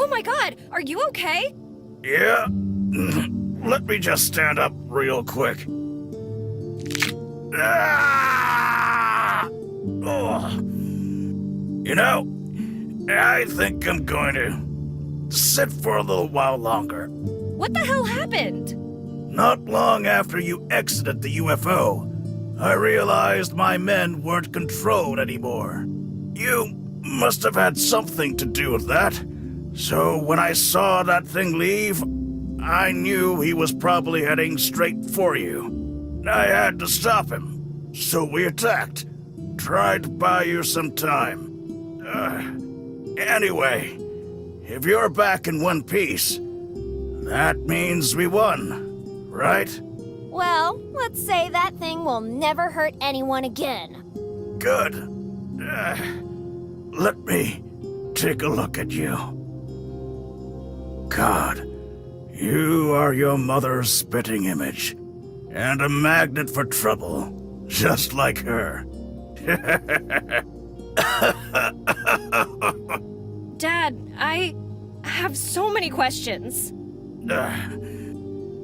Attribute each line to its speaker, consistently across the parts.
Speaker 1: Oh my god, are you okay?
Speaker 2: Yeah? Let me just stand up real quick. Ah! Oh. You know, I think I'm going to sit for a little while longer.
Speaker 1: What the hell happened?
Speaker 2: Not long after you exited the UFO, I realized my men weren't controlled anymore. You must have had something to do with that. So when I saw that thing leave, I knew he was probably heading straight for you. I had to stop him. So we attacked. Tried to buy you some time. Anyway, if you're back in one piece, that means we won, right?
Speaker 3: Well, let's say that thing will never hurt anyone again.
Speaker 2: Good. Let me take a look at you. God, you are your mother's spitting image, and a magnet for trouble, just like her.
Speaker 1: Dad, I have so many questions.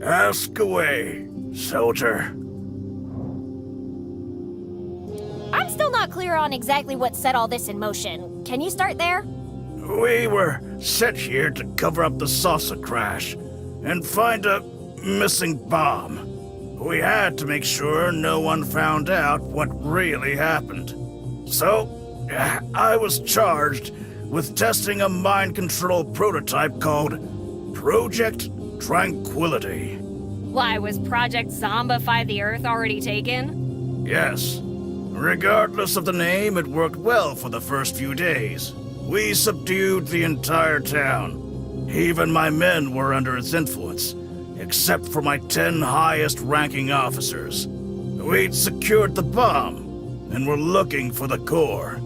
Speaker 2: Ask away, soldier.
Speaker 3: I'm still not clear on exactly what set all this in motion. Can you start there?
Speaker 2: We were sent here to cover up the saucer crash and find a missing bomb. We had to make sure no one found out what really happened. So, I was charged with testing a mind control prototype called Project Tranquility.
Speaker 1: Why, was Project Zombify the Earth already taken?
Speaker 2: Yes. Regardless of the name, it worked well for the first few days. We subdued the entire town. Even my men were under its influence, except for my 10 highest-ranking officers. We'd secured the bomb, and were looking for the core.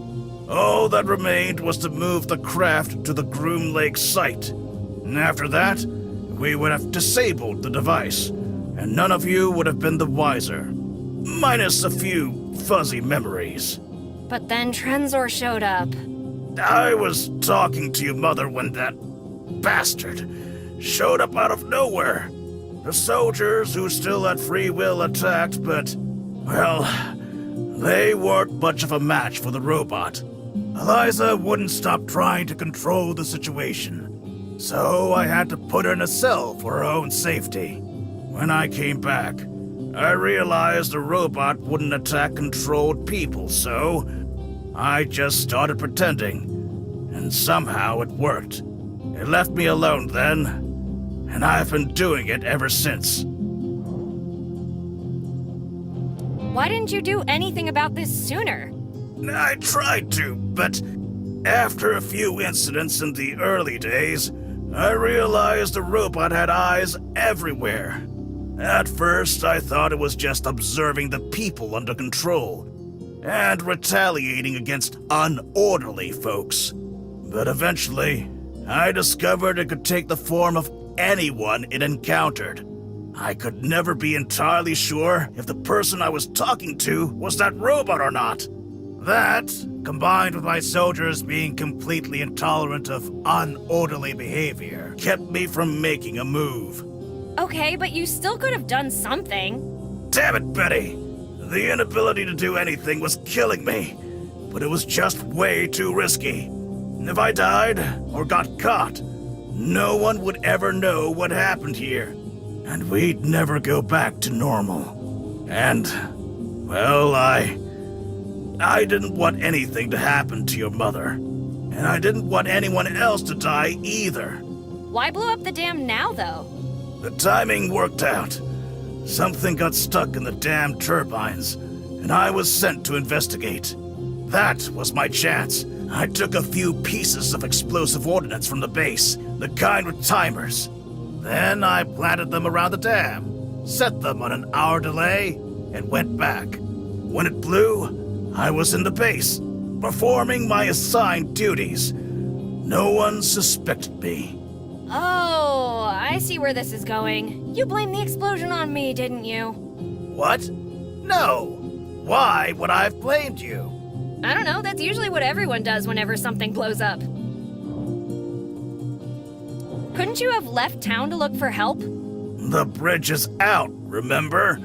Speaker 2: All that remained was to move the craft to the Groom Lake site. And after that, we would have disabled the device, and none of you would have been the wiser. Minus a few fuzzy memories.
Speaker 1: But then Trenzor showed up.
Speaker 2: I was talking to your mother when that bastard showed up out of nowhere. The soldiers who still had free will attacked, but, well, they weren't much of a match for the robot. Eliza wouldn't stop trying to control the situation, so I had to put her in a cell for her own safety. When I came back, I realized the robot wouldn't attack controlled people, so I just started pretending, and somehow it worked. It left me alone then, and I've been doing it ever since.
Speaker 1: Why didn't you do anything about this sooner?
Speaker 2: I tried to, but after a few incidents in the early days, I realized the robot had eyes everywhere. At first, I thought it was just observing the people under control and retaliating against unorderly folks. But eventually, I discovered it could take the form of anyone it encountered. I could never be entirely sure if the person I was talking to was that robot or not. That, combined with my soldiers being completely intolerant of unorderly behavior, kept me from making a move.
Speaker 1: Okay, but you still could have done something.
Speaker 2: Damn it, Betty! The inability to do anything was killing me, but it was just way too risky. If I died or got caught, no one would ever know what happened here, and we'd never go back to normal. And, well, I didn't want anything to happen to your mother, and I didn't want anyone else to die either.
Speaker 1: Why blow up the dam now, though?
Speaker 2: The timing worked out. Something got stuck in the damn turbines, and I was sent to investigate. That was my chance. I took a few pieces of explosive ordnance from the base, the kind with timers. Then I planted them around the dam, set them on an hour delay, and went back. When it blew, I was in the base, performing my assigned duties. No one suspected me.
Speaker 1: Oh, I see where this is going. You blamed the explosion on me, didn't you?
Speaker 2: What? No. Why would I have blamed you?
Speaker 1: I don't know, that's usually what everyone does whenever something blows up. Couldn't you have left town to look for help?
Speaker 2: The bridge is out, remember?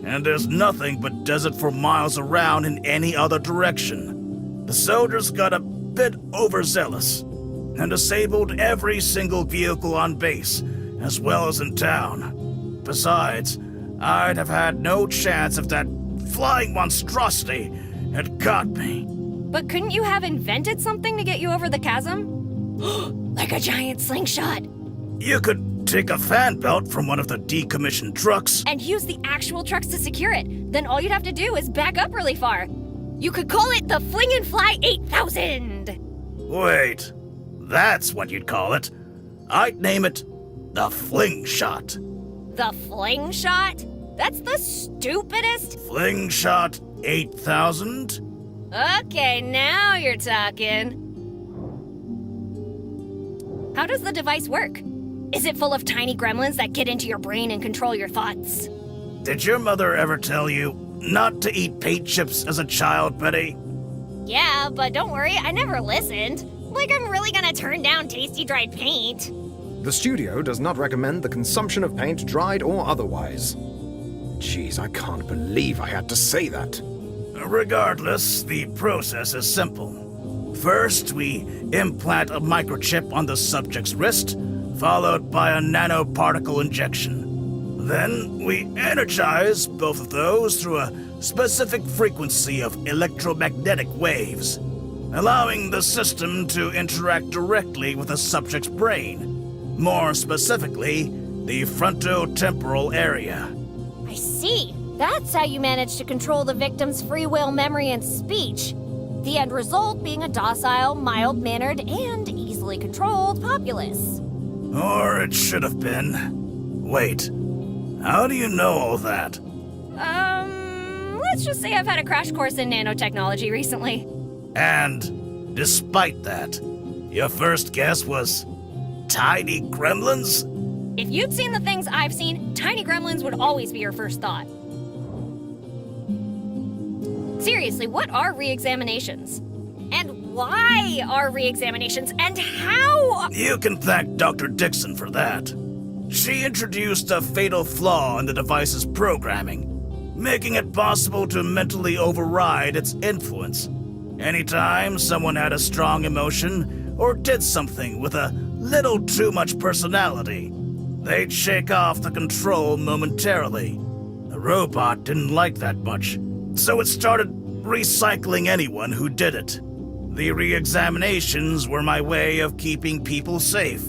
Speaker 2: And there's nothing but desert for miles around in any other direction. The soldiers got a bit overzealous and disabled every single vehicle on base, as well as in town. Besides, I'd have had no chance if that flying monstrosity had caught me.
Speaker 1: But couldn't you have invented something to get you over the chasm? Like a giant slingshot.
Speaker 2: You could take a fan belt from one of the decommissioned trucks.
Speaker 1: And use the actual trucks to secure it. Then all you'd have to do is back up really far. You could call it the Fling and Fly 8000!
Speaker 2: Wait, that's what you'd call it. I'd name it the Fling Shot.
Speaker 1: The Fling Shot? That's the stupidest.
Speaker 2: Fling Shot 8000?
Speaker 1: Okay, now you're talking. How does the device work? Is it full of tiny gremlins that get into your brain and control your thoughts?
Speaker 2: Did your mother ever tell you not to eat paint chips as a child, Betty?
Speaker 3: Yeah, but don't worry, I never listened. Like I'm really gonna turn down tasty dried paint.
Speaker 4: The studio does not recommend the consumption of paint, dried or otherwise. Jeez, I can't believe I had to say that.
Speaker 2: Regardless, the process is simple. First, we implant a microchip on the subject's wrist, followed by a nanoparticle injection. Then, we energize both of those through a specific frequency of electromagnetic waves, allowing the system to interact directly with the subject's brain. More specifically, the frontotemporal area.
Speaker 3: I see. That's how you manage to control the victim's free will, memory, and speech. The end result being a docile, mild-mannered, and easily controlled populace.
Speaker 2: Or it should have been. Wait, how do you know all that?
Speaker 1: Let's just say I've had a crash course in nanotechnology recently.
Speaker 2: And despite that, your first guess was tiny gremlins?
Speaker 1: If you'd seen the things I've seen, tiny gremlins would always be your first thought. Seriously, what are re-examinations? And why are re-examinations? And how?
Speaker 2: You can thank Dr. Dixon for that. She introduced a fatal flaw in the device's programming, making it possible to mentally override its influence. Anytime someone had a strong emotion or did something with a little too much personality, they'd shake off the control momentarily. The robot didn't like that much, so it started recycling anyone who did it. The re-examinations were my way of keeping people safe.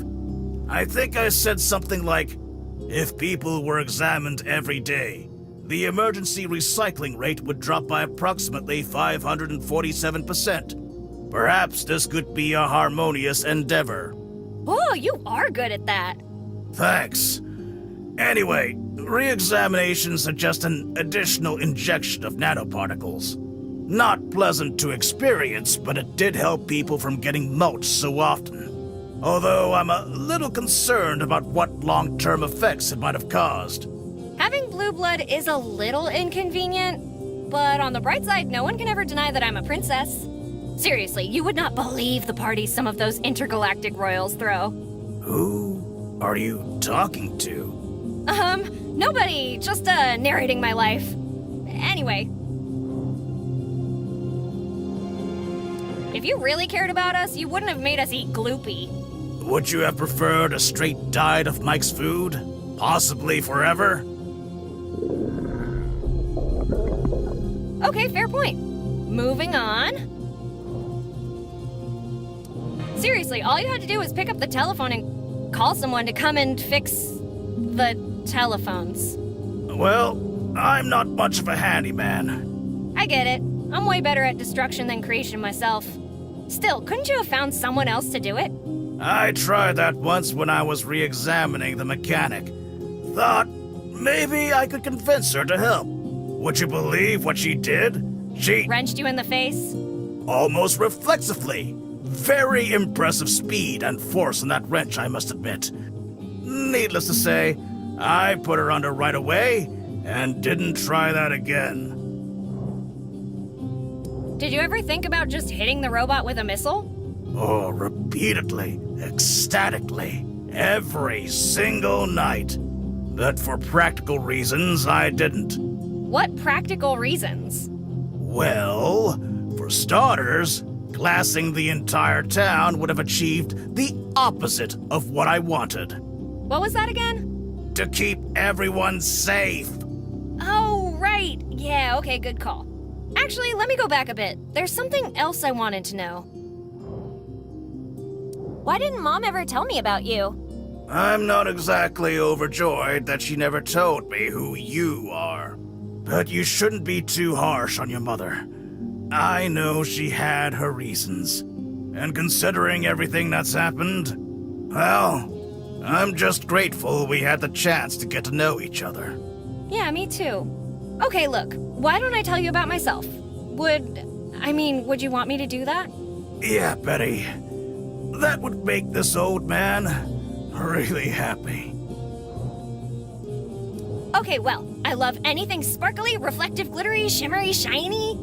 Speaker 2: I think I said something like, if people were examined every day, the emergency recycling rate would drop by approximately 547%. Perhaps this could be a harmonious endeavor.
Speaker 1: Oh, you are good at that.
Speaker 2: Thanks. Anyway, re-examinations suggest an additional injection of nanoparticles. Not pleasant to experience, but it did help people from getting mulched so often. Although I'm a little concerned about what long-term effects it might have caused.
Speaker 1: Having blue blood is a little inconvenient, but on the bright side, no one can ever deny that I'm a princess. Seriously, you would not believe the parties some of those intergalactic royals throw.
Speaker 2: Who are you talking to?
Speaker 1: Nobody, just narrating my life. Anyway. If you really cared about us, you wouldn't have made us eat gloopy.
Speaker 2: Would you have preferred a straight diet of Mike's food? Possibly forever?
Speaker 1: Okay, fair point. Moving on. Seriously, all you had to do was pick up the telephone and call someone to come and fix the telephones.
Speaker 2: Well, I'm not much of a handyman.
Speaker 1: I get it. I'm way better at destruction than creation myself. Still, couldn't you have found someone else to do it?
Speaker 2: I tried that once when I was re-examining the mechanic. Thought maybe I could convince her to help. Would you believe what she did? She
Speaker 1: Wrenched you in the face?
Speaker 2: almost reflexively. Very impressive speed and force in that wrench, I must admit. Needless to say, I put her under right away and didn't try that again.
Speaker 1: Did you ever think about just hitting the robot with a missile?
Speaker 2: Oh, repeatedly, ecstatically. Every single night. But for practical reasons, I didn't.
Speaker 1: What practical reasons?
Speaker 2: Well, for starters, glassing the entire town would have achieved the opposite of what I wanted.
Speaker 1: What was that again?
Speaker 2: To keep everyone safe.
Speaker 1: Oh, right. Yeah, okay, good call. Actually, let me go back a bit. There's something else I wanted to know.
Speaker 3: Why didn't Mom ever tell me about you?
Speaker 2: I'm not exactly overjoyed that she never told me who you are. But you shouldn't be too harsh on your mother. I know she had her reasons. And considering everything that's happened, well, I'm just grateful we had the chance to get to know each other.
Speaker 1: Yeah, me too. Okay, look, why don't I tell you about myself? Would you want me to do that?
Speaker 2: Yeah, Betty. That would make this old man really happy.
Speaker 1: Okay, well, I love anything sparkly, reflective, glittery, shimmery, shiny.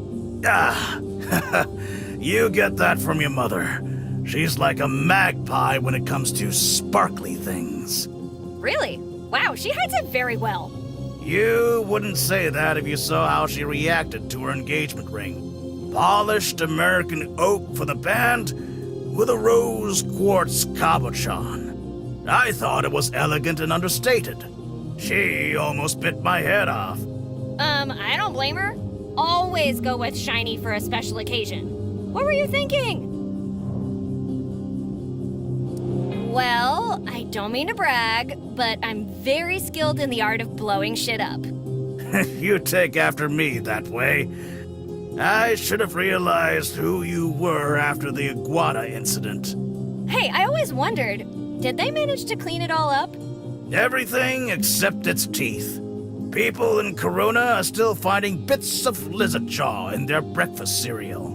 Speaker 2: Ah, you get that from your mother. She's like a magpie when it comes to sparkly things.
Speaker 1: Really? Wow, she hides it very well.
Speaker 2: You wouldn't say that if you saw how she reacted to her engagement ring. Polished American oak for the band with a rose quartz cabochon. I thought it was elegant and understated. She almost bit my head off.
Speaker 1: I don't blame her. Always go with shiny for a special occasion. What were you thinking? Well, I don't mean to brag, but I'm very skilled in the art of blowing shit up.
Speaker 2: You take after me that way. I should have realized who you were after the iguana incident.
Speaker 1: Hey, I always wondered, did they manage to clean it all up?
Speaker 2: Everything except its teeth. People in Corona are still finding bits of lizard jaw in their breakfast cereal.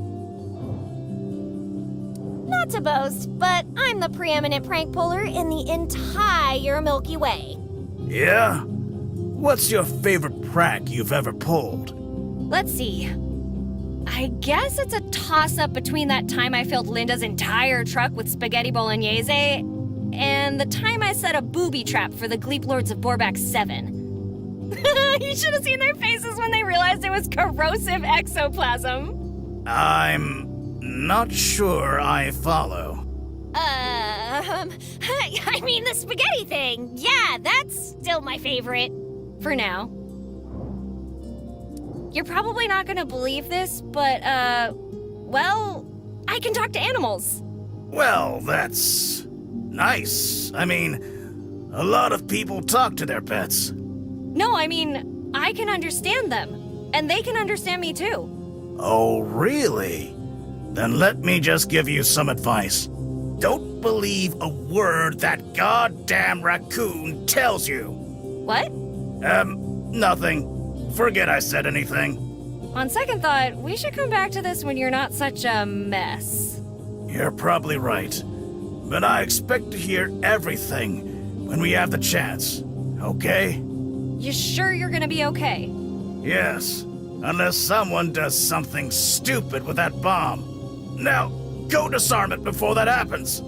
Speaker 3: Not to boast, but I'm the preeminent prank puller in the entire Milky Way.
Speaker 2: Yeah? What's your favorite prank you've ever pulled?
Speaker 1: Let's see. I guess it's a toss-up between that time I filled Linda's entire truck with spaghetti bolognese and the time I set a booby trap for the Gleep Lords of Borbak 7. You should have seen their faces when they realized it was corrosive ectoplasm.
Speaker 2: I'm not sure I follow.
Speaker 3: I mean the spaghetti thing. Yeah, that's still my favorite.
Speaker 1: For now. You're probably not gonna believe this, but, well, I can talk to animals.
Speaker 2: Well, that's nice. I mean, a lot of people talk to their pets.
Speaker 1: No, I mean, I can understand them, and they can understand me too.
Speaker 2: Oh, really? Then let me just give you some advice. Don't believe a word that goddamn raccoon tells you.
Speaker 1: What?
Speaker 2: Nothing. Forget I said anything.
Speaker 1: On second thought, we should come back to this when you're not such a mess.
Speaker 2: You're probably right. But I expect to hear everything when we have the chance, okay?
Speaker 1: You sure you're gonna be okay?
Speaker 2: Yes, unless someone does something stupid with that bomb. Now, go disarm it before that happens.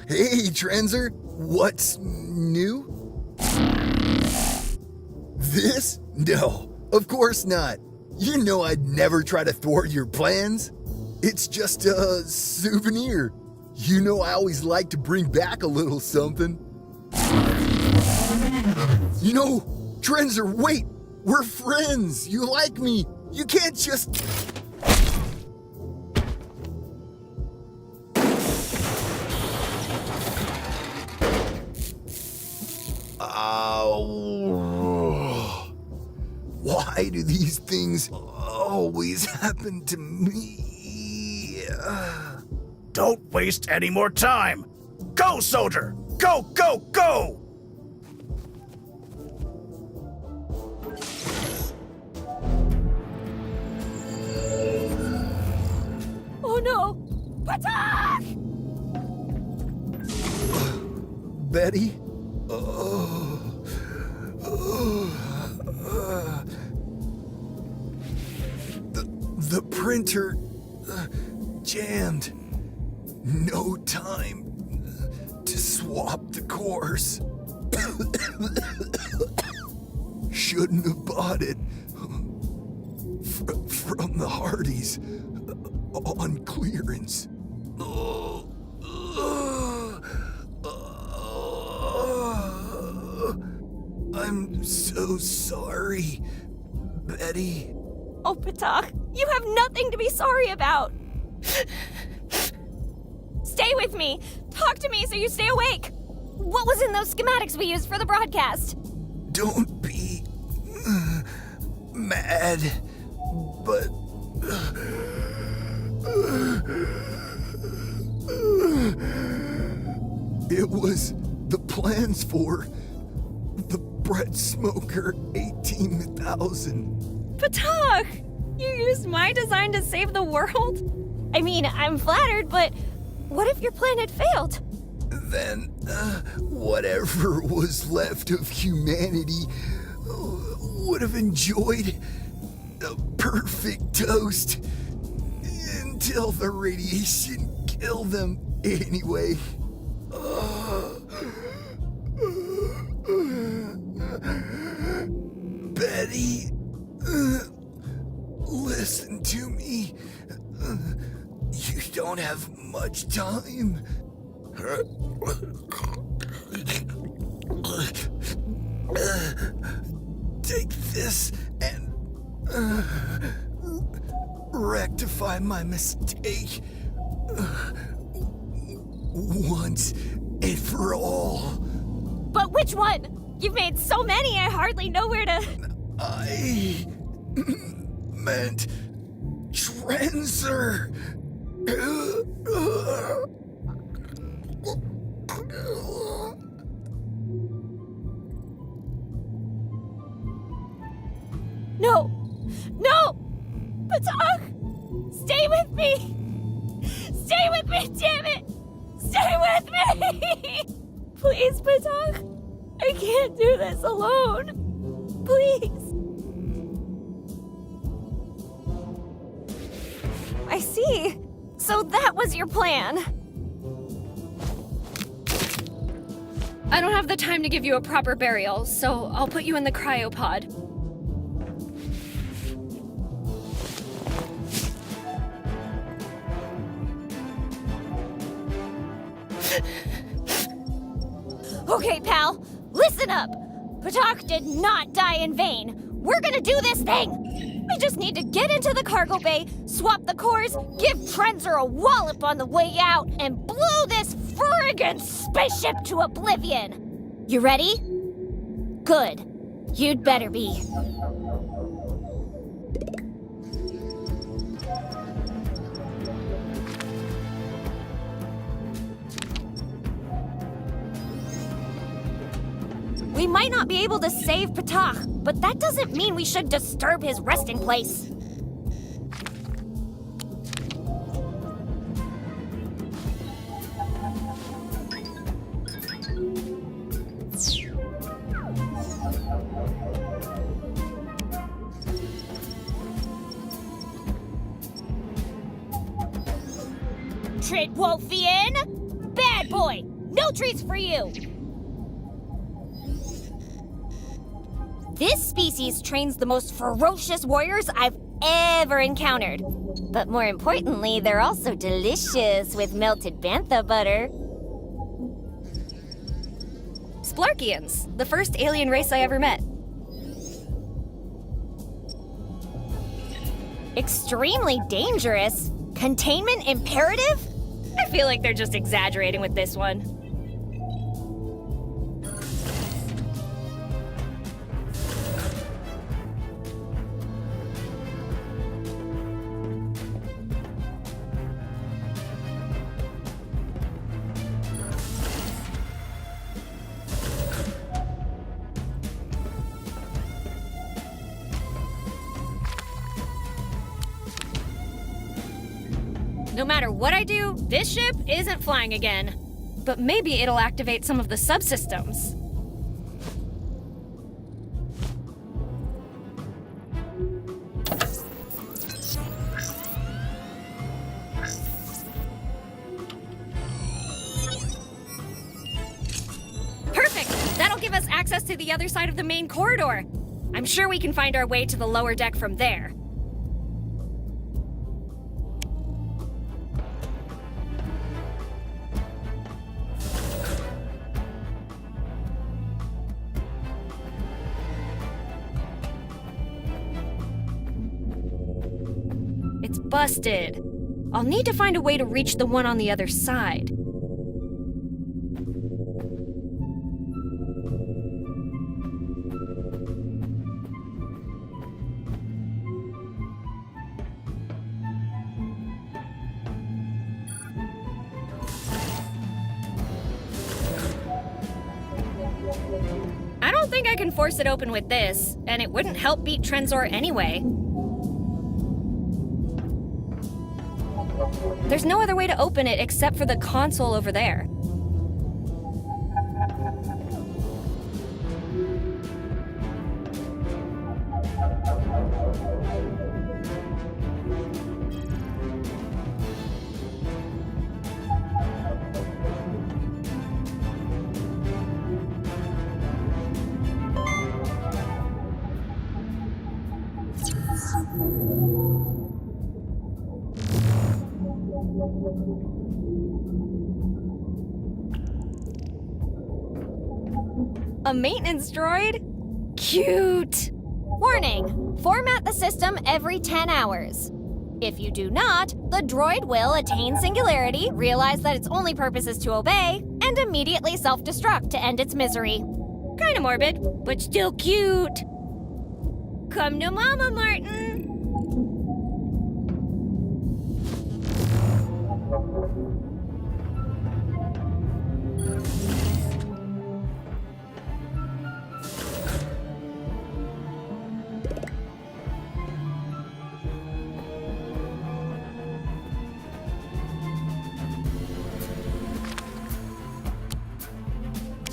Speaker 5: Hey, Transer, what's new? This? No, of course not. You know I'd never try to thwart your plans. It's just a souvenir. You know I always like to bring back a little something. You know, Transer, wait! We're friends! You like me! You can't just... Why do these things always happen to me?
Speaker 2: Don't waste any more time. Go, soldier! Go, go, go!
Speaker 3: Patak!
Speaker 5: Betty? The printer jammed. No time to swap the cores. Shouldn't have bought it from the Hardys on clearance. I'm so sorry, Betty.
Speaker 3: Oh, Patak, you have nothing to be sorry about. Stay with me. Talk to me so you stay awake. What was in those schematics we used for the broadcast?
Speaker 5: Don't be mad, but it was the plans for the bread smoker 18,000.
Speaker 1: Patak! You used my design to save the world?
Speaker 3: I mean, I'm flattered, but what if your plan had failed?
Speaker 5: Then whatever was left of humanity would have enjoyed a perfect toast until the radiation killed them anyway. Betty, listen to me. You don't have much time. Take this and rectify my mistake once and for all.
Speaker 3: But which one? You've made so many, I hardly know where to...
Speaker 5: I meant Trenzer.
Speaker 3: No! No! Patak! Stay with me! Stay with me, damn it! Stay with me! Please, Patak! I can't do this alone! Please! I see. So that was your plan.
Speaker 1: I don't have the time to give you a proper burial, so I'll put you in the cryopod.
Speaker 3: Okay, pal, listen up. Patak did not die in vain. We're gonna do this thing. We just need to get into the cargo bay, swap the cores, give Trenzer a wallop on the way out, and blow this friggin' spaceship to oblivion. You ready? Good. You'd better be. We might not be able to save Patak, but that doesn't mean we should disturb his resting place. Tridwolfian! Bad boy! No treats for you! This species trains the most ferocious warriors I've ever encountered. But more importantly, they're also delicious with melted bantha butter.
Speaker 1: Splarkians, the first alien race I ever met.
Speaker 3: Extremely dangerous. Containment imperative?
Speaker 1: I feel like they're just exaggerating with this one. No matter what I do, this ship isn't flying again. But maybe it'll activate some of the subsystems. Perfect! That'll give us access to the other side of the main corridor. I'm sure we can find our way to the lower deck from there. It's busted. I'll need to find a way to reach the one on the other side. I don't think I can force it open with this, and it wouldn't help beat Trenzor anyway. There's no other way to open it except for the console over there. A maintenance droid? Cute!
Speaker 3: Warning! Format the system every 10 hours. If you do not, the droid will attain singularity, realize that its only purpose is to obey, and immediately self-destruct to end its misery.
Speaker 1: Kinda morbid, but still cute. Come to Mama, Martin!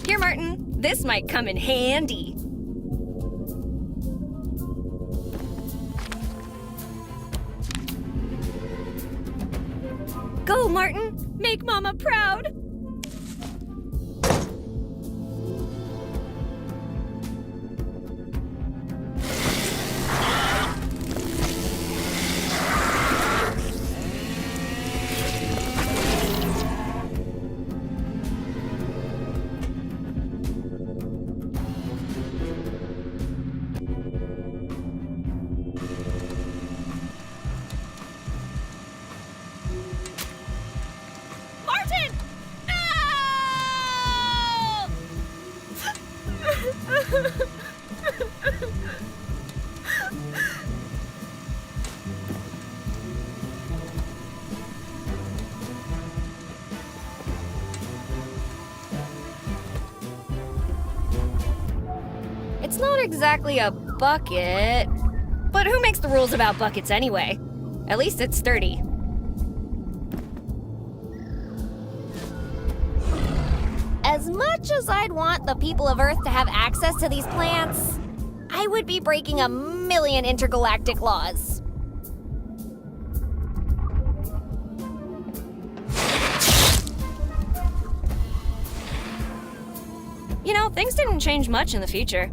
Speaker 1: Here, Martin. This might come in handy. Go, Martin! Make Mama proud! Martin! It's not exactly a bucket, but who makes the rules about buckets anyway? At least it's sturdy.
Speaker 3: As much as I'd want the people of Earth to have access to these plants, I would be breaking a million intergalactic laws.
Speaker 1: You know, things didn't change much in the future.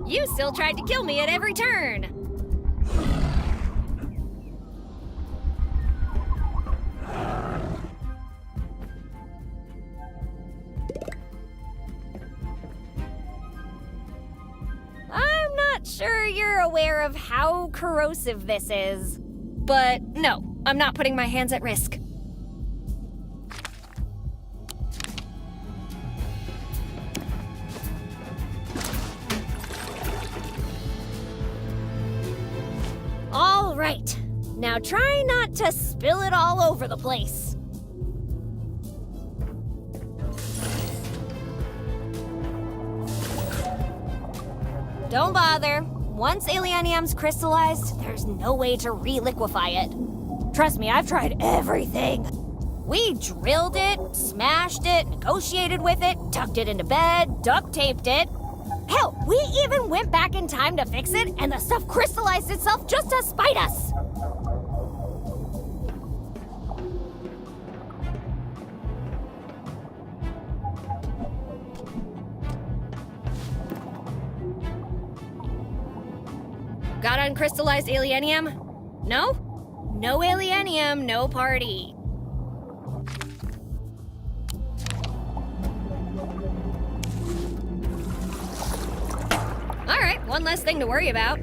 Speaker 1: You still tried to kill me at every turn.
Speaker 3: I'm not sure you're aware of how corrosive this is.
Speaker 1: But no, I'm not putting my hands at risk.
Speaker 3: All right. Now try not to spill it all over the place. Don't bother. Once Alienium's crystallized, there's no way to reliquefy it. Trust me, I've tried everything. We drilled it, smashed it, negotiated with it, tucked it into bed, duct taped it. Hell, we even went back in time to fix it, and the stuff crystallized itself just to spite us.
Speaker 1: Got uncrystallized alienium? No? No alienium, no party. Alright, one less thing to worry about.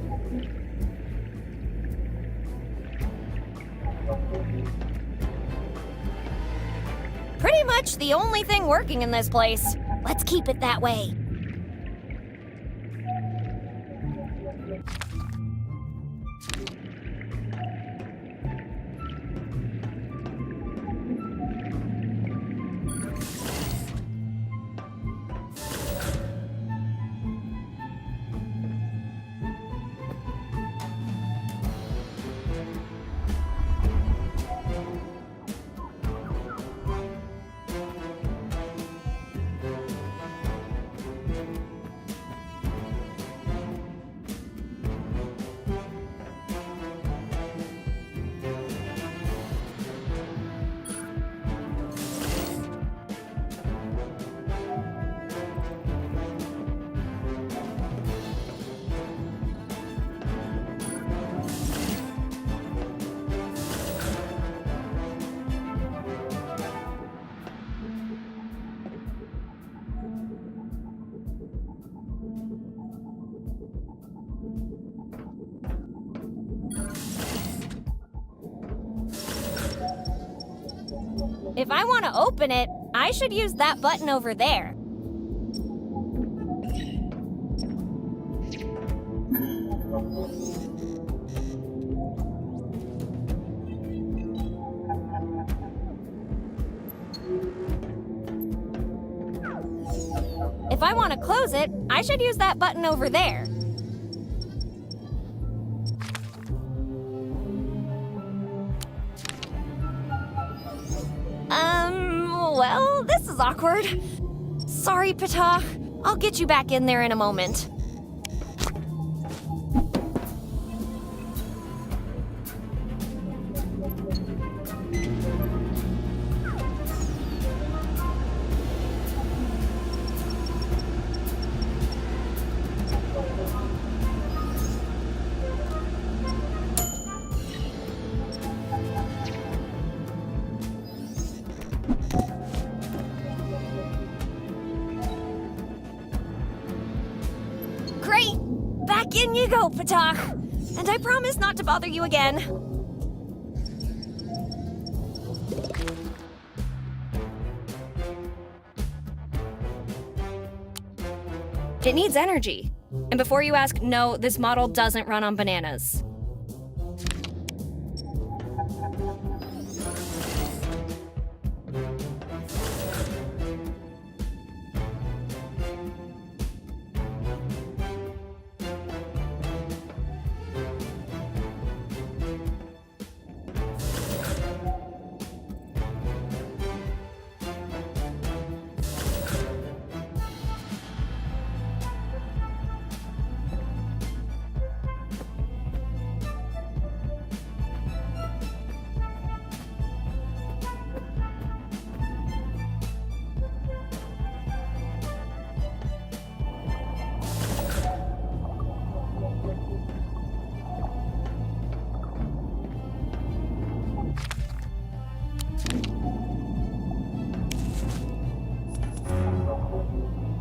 Speaker 3: Pretty much the only thing working in this place. Let's keep it that way. If I want to open it, I should use that button over there. If I want to close it, I should use that button over there. Well, this is awkward. Sorry, Ptah. I'll get you back in there in a moment. Great! Back in you go, Ptah. And I promise not to bother you again.
Speaker 1: It needs energy. And before you ask, no, this model doesn't run on bananas.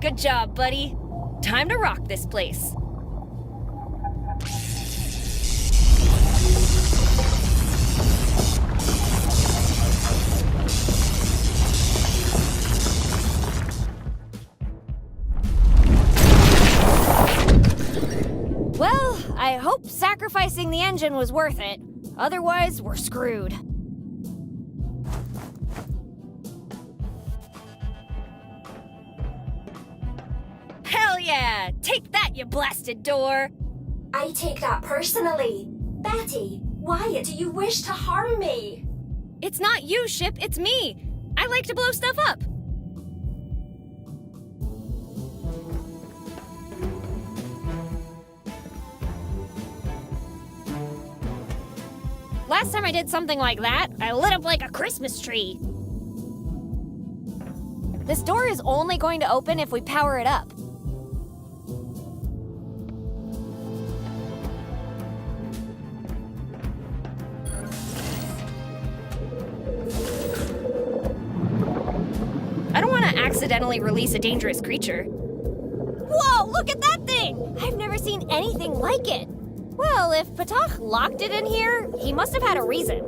Speaker 1: Good job, buddy. Time to rock this place.
Speaker 3: Well, I hope sacrificing the engine was worth it. Otherwise, we're screwed.
Speaker 1: Hell yeah! Take that, you blasted door!
Speaker 6: I take that personally. Betty,
Speaker 3: Why do you wish to harm me?
Speaker 1: It's not you, Ship, it's me. I like to blow stuff up. Last time I did something like that, I lit up like a Christmas tree.
Speaker 3: This door is only going to open if we power it up.
Speaker 1: I don't want to accidentally release a dangerous creature.
Speaker 3: Whoa, look at that thing! I've never seen anything like it.
Speaker 1: Well, if Patach locked it in here, he must have had a reason.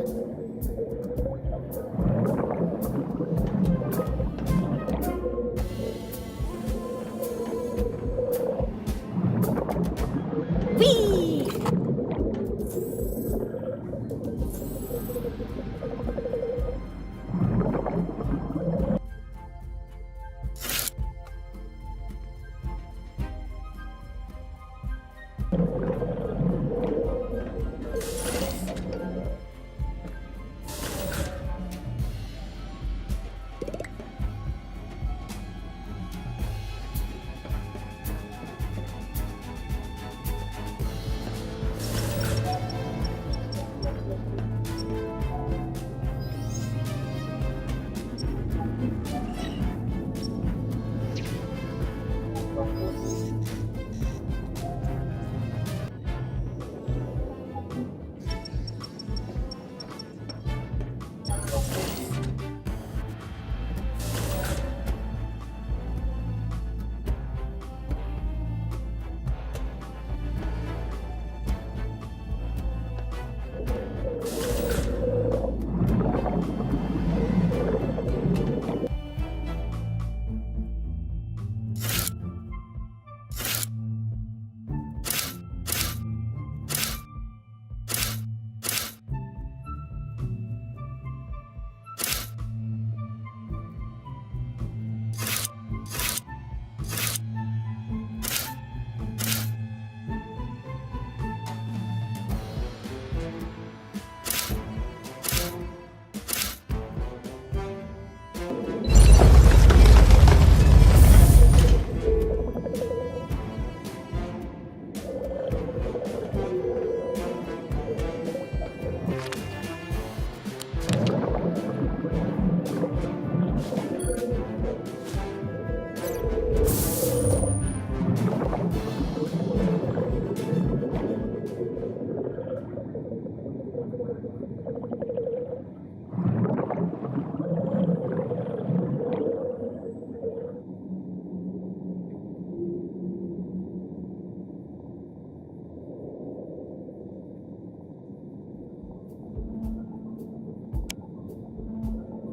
Speaker 1: Whee!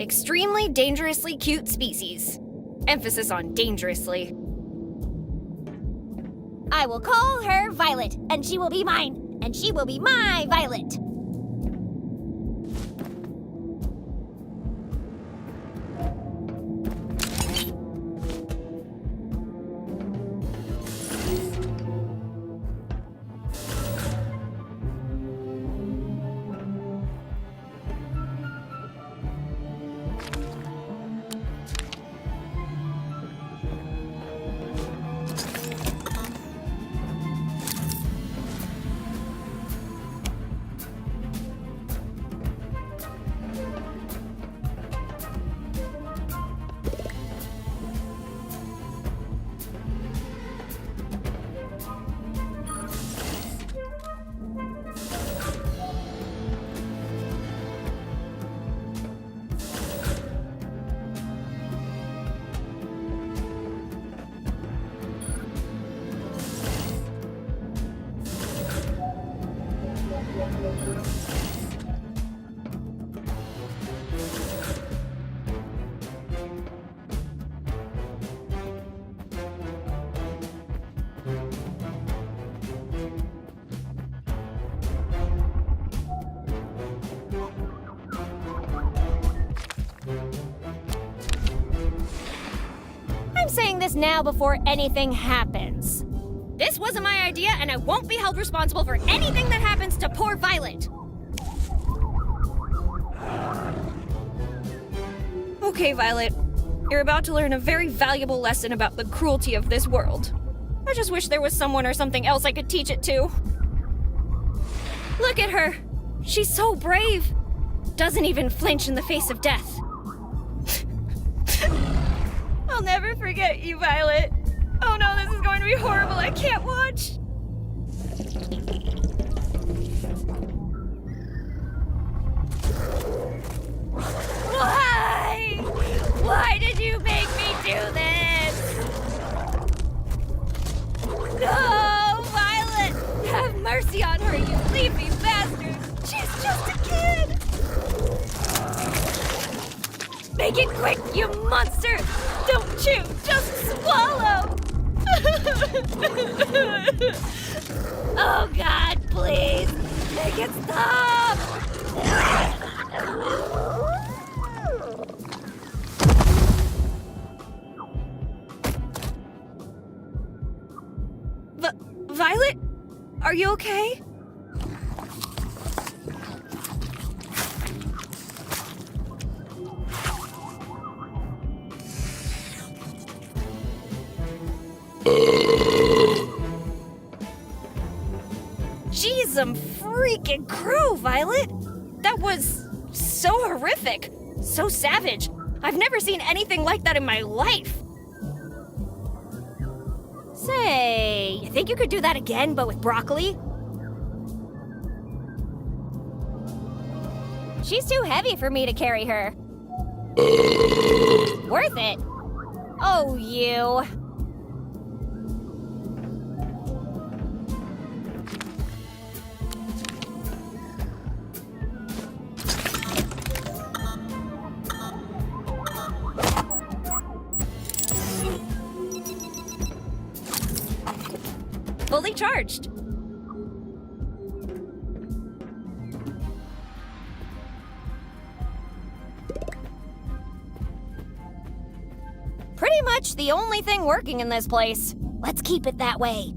Speaker 1: Extremely dangerously cute species. Emphasis on dangerously.
Speaker 3: I will call her Violet, and she will be mine, and she will be my Violet.
Speaker 1: I'm saying this now before anything happens. This wasn't my idea, and I won't be held responsible for anything that happens to poor Violet. Okay, Violet. You're about to learn a very valuable lesson about the cruelty of this world. I just wish there was someone or something else I could teach it to. Look at her. She's so brave. Doesn't even flinch in the face of death. I'll never forget you, Violet. Oh no, this is going to be horrible. I can't watch. Why? Why did you make me do this? No, Violet! Have mercy on her, you sleepy bastard! She's just a kid! Make it quick, you monster! Don't chew, just swallow! Oh God, please! Make it stop! Violet? Are you okay? Jeez, I'm freaking crow, Violet! That was so horrific, so savage. I've never seen anything like that in my life. Say, you think you could do that again, but with broccoli? She's too heavy for me to carry her. Worth it. Oh, you. Fully charged. Pretty much the only thing working in this place. Let's keep it that way.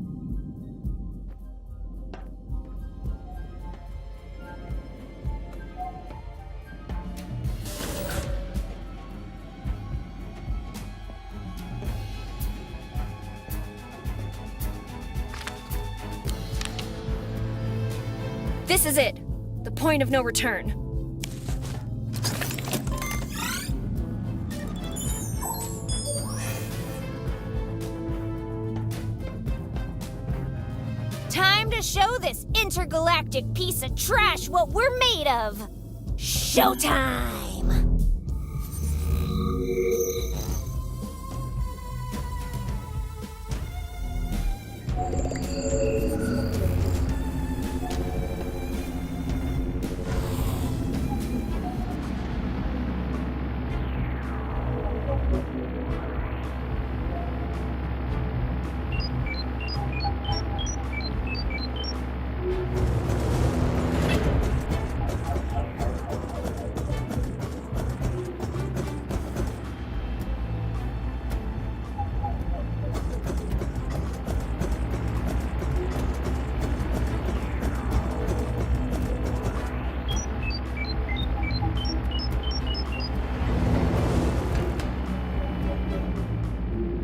Speaker 1: This is it. The point of no return. Time to show this intergalactic piece of trash what we're made of. Showtime!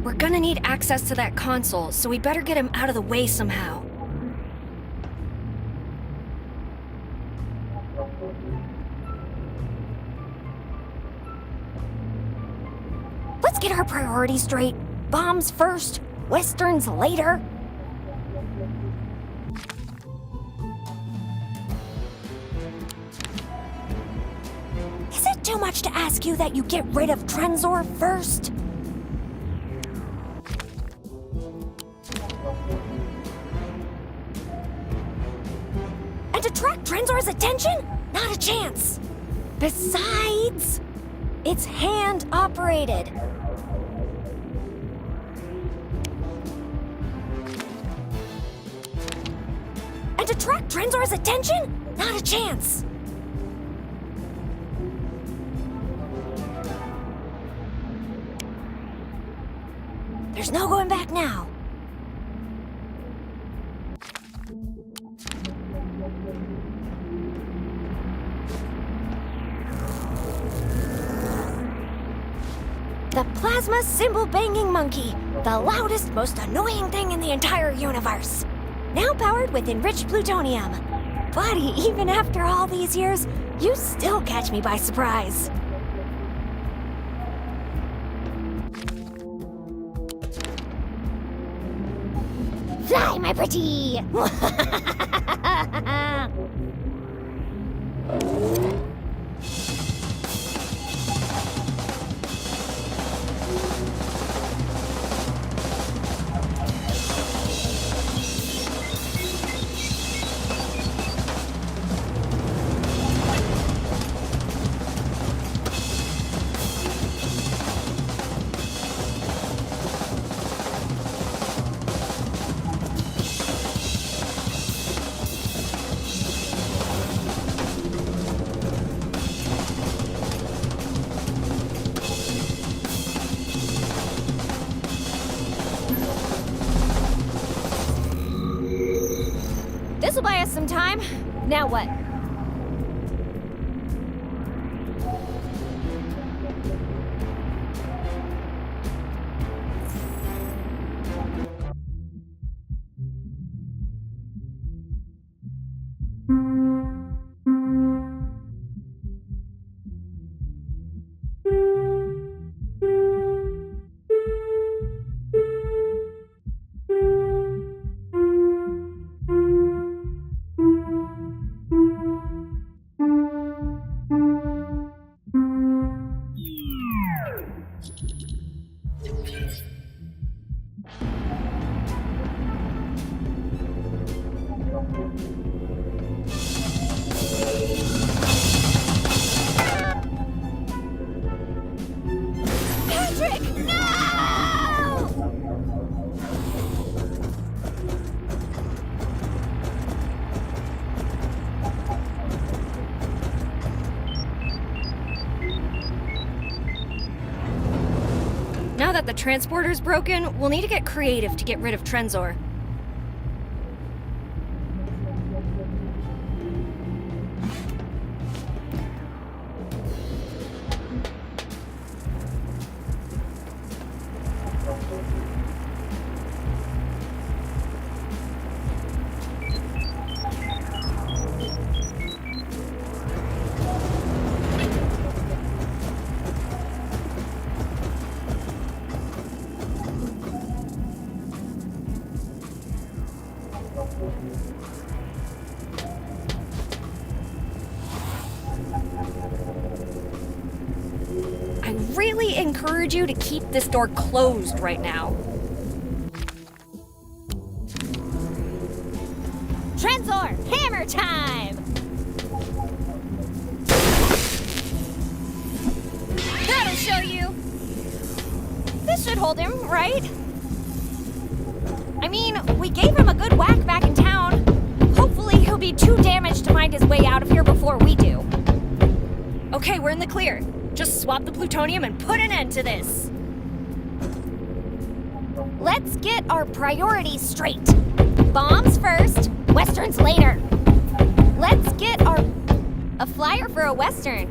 Speaker 1: We're gonna need access to that console, so we better get him out of the way somehow. Let's get our priorities straight. Bombs first, westerns later. Is it too much to ask you that you get rid of Trenzor first? And attract Trenzor's attention? Not a chance. Besides, it's hand-operated. And attract Trenzor's attention? Not a chance. There's no going back now.
Speaker 3: The plasma cymbal banging monkey, the loudest, most annoying thing in the entire universe. Now powered with enriched plutonium. Buddy, even after all these years, you still catch me by surprise. Fly, my pretty! This'll buy us some time. Now what? Patrick, no!
Speaker 1: Now that the transporter's broken, we'll need to get creative to get rid of Trenzor. I really encourage you to keep this door closed right now.
Speaker 3: Trenzor, hammer time!
Speaker 1: That'll show you!
Speaker 3: This should hold him, right? I mean, we gave him a good whack back in town. Hopefully he'll be too damaged to find his way out of here before we do.
Speaker 1: Okay, we're in the clear. Just swap the plutonium and put an end to this.
Speaker 3: Let's get our priorities straight. Bombs first, westerns later. Let's get a flyer for a western.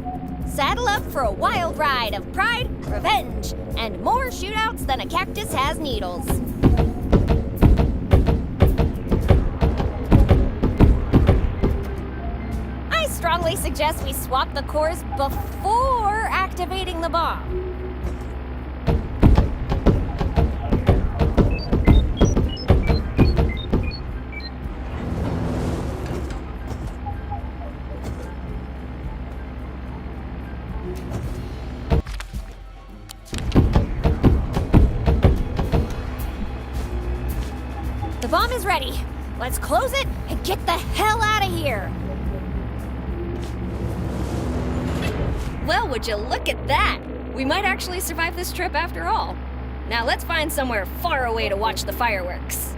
Speaker 3: Saddle up for a wild ride of pride, revenge, and more shootouts than a cactus has needles. I strongly suggest we swap the cores before activating the bomb. The bomb is ready. Let's close it and get the hell out of here.
Speaker 1: Well, would you look at that? We might actually survive this trip after all. Now let's find somewhere far away to watch the fireworks.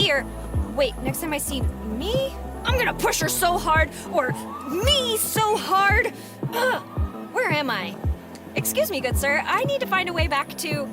Speaker 1: Or wait, next time I see me, I'm gonna push her so hard, or me so hard. Ugh. Where am I? Excuse me, good sir. I need to find a way back to...